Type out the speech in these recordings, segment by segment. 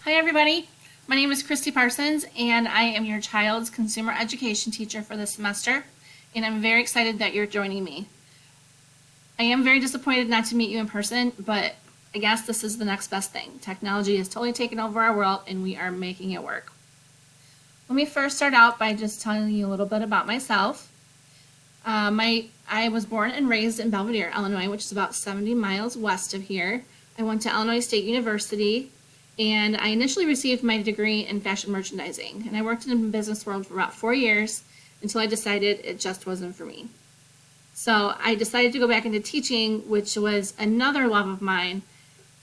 Hi everybody, my name is Christy Parsons and I am your child's consumer education teacher for this semester, and I'm very excited that you're joining me. I am very disappointed not to meet you in person, but I guess this is the next best thing. Technology has totally taken over our world and we are making it work. Let me first start out by just telling you a little bit about myself. I was born and raised in Belvidere, Illinois, which is about 70 miles west of here. I went to Illinois State University, and I initially received my degree in fashion merchandising, and I worked in the business world for about 4 years until I decided it just wasn't for me. So I decided to go back into teaching, which was another love of mine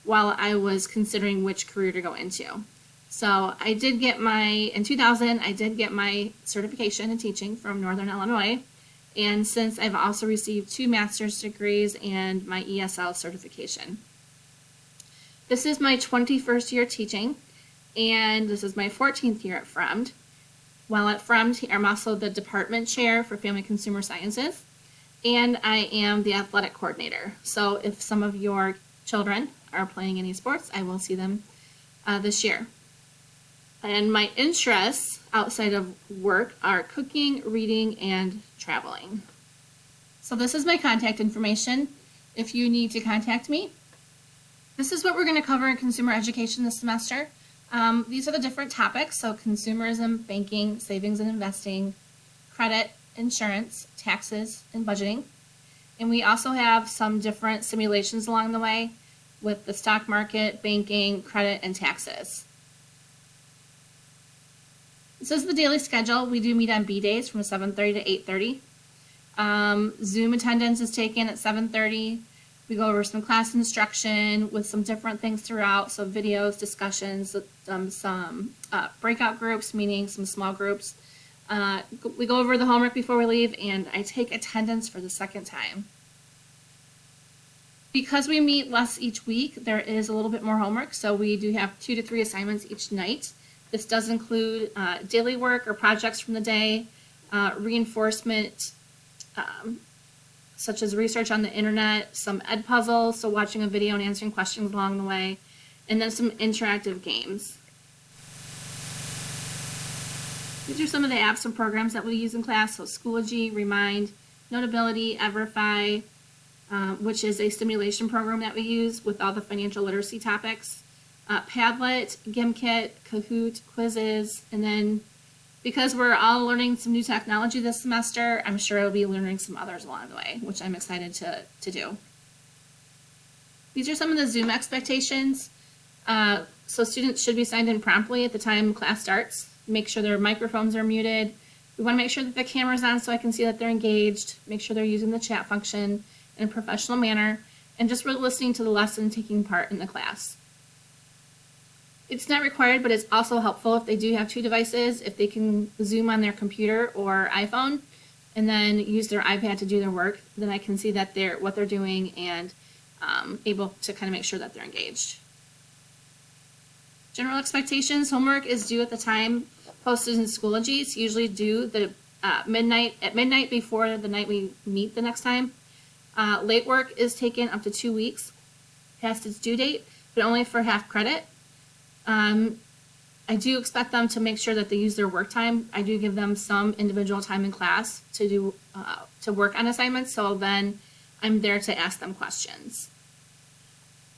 while I was considering which career to go into. So in 2000, I did get my certification in teaching from Northern Illinois. And since I've also received 2 master's degrees and my ESL certification. This is my 21st year teaching, and this is my 14th year at Fremd. While at Fremd, I'm also the department chair for Family Consumer Sciences, and I am the athletic coordinator. So if some of your children are playing any sports, I will see them this year. And my interests outside of work are cooking, reading, and traveling. So this is my contact information if you need to contact me. This is what we're going to cover in consumer education this semester. These are the different topics, so consumerism, banking, savings and investing, credit, insurance, taxes, and budgeting. And we also have some different simulations along the way with the stock market, banking, credit, and taxes. This is the daily schedule. We do meet on B days from 7:30 to 8:30. Zoom attendance is taken at 7:30. We go over some class instruction with some different things throughout, so videos, discussions, some breakout groups, meaning some small groups. We go over the homework before we leave, and I take attendance for the second time. Because we meet less each week, there is a little bit more homework, so we do have 2 to 3 assignments each night. This does include daily work or projects from the day, reinforcement, such as research on the internet, some ed puzzles, so watching a video and answering questions along the way, and then some interactive games. These are some of the apps and programs that we use in class, so Schoology, Remind, Notability, Everify, which is a simulation program that we use with all the financial literacy topics. Padlet, Gimkit, Kahoot, quizzes, and then because we're all learning some new technology this semester, I'm sure I'll be learning some others along the way, which I'm excited to do. These are some of the Zoom expectations. So students should be signed in promptly at the time class starts. Make sure their microphones are muted. We want to make sure that the camera's on so I can see that they're engaged. Make sure they're using the chat function in a professional manner, and just really listening to the lesson, taking part in the class. It's not required, but it's also helpful if they do have 2 devices, if they can Zoom on their computer or iPhone and then use their iPad to do their work, then I can see that what they're doing and able to kind of make sure that they're engaged. General expectations, homework is due at the time posted in Schoology. It's usually due at midnight before the night we meet the next time. Late work is taken up to 2 weeks past its due date, but only for half credit. I do expect them to make sure that they use their work time. I do give them some individual time in class to work on assignments, so then I'm there to ask them questions.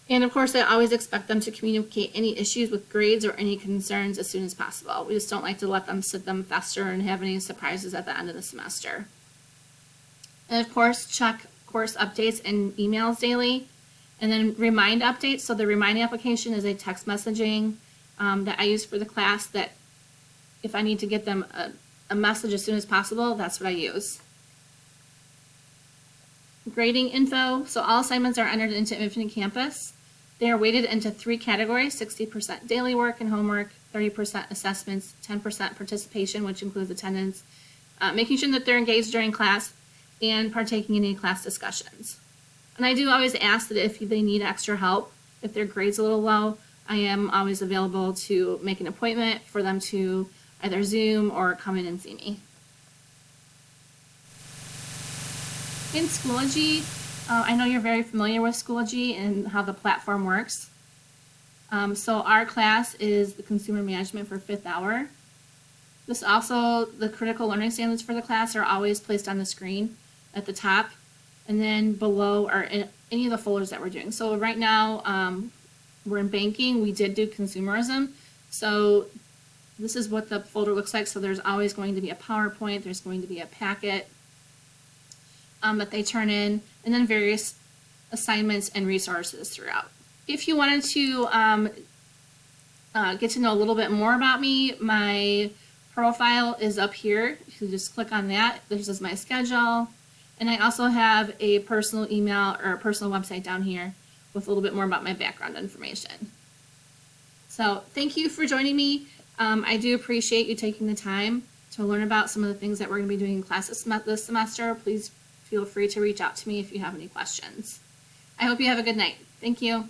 And of course, I always expect them to communicate any issues with grades or any concerns as soon as possible. We just don't like to let them sit them fester and have any surprises at the end of the semester. And of course, check course updates and emails daily. And then Remind updates. So the Remind application is a text messaging that I use for the class that if I need to get them a message as soon as possible, that's what I use. Grading info. So all assignments are entered into Infinite Campus. They are weighted into 3 categories: 60% daily work and homework, 30% assessments, 10% participation, which includes attendance, making sure that they're engaged during class, and partaking in any class discussions. And I do always ask that if they need extra help, if their grade's a little low, I am always available to make an appointment for them to either Zoom or come in and see me. In Schoology, I know you're very familiar with Schoology and how the platform works. So our class is the consumer management for 5th hour. This also, the critical learning standards for the class are always placed on the screen at the top, and then below are any of the folders that we're doing. So right now, we're in banking. We did do consumerism. So this is what the folder looks like. So there's always going to be a PowerPoint, there's going to be a packet that they turn in, and then various assignments and resources throughout. If you wanted to get to know a little bit more about me, my profile is up here. You can just click on that. This is my schedule. And I also have a personal email or a personal website down here with a little bit more about my background information. So thank you for joining me. I do appreciate you taking the time to learn about some of the things that we're going to be doing in class this semester. Please feel free to reach out to me if you have any questions. I hope you have a good night. Thank you.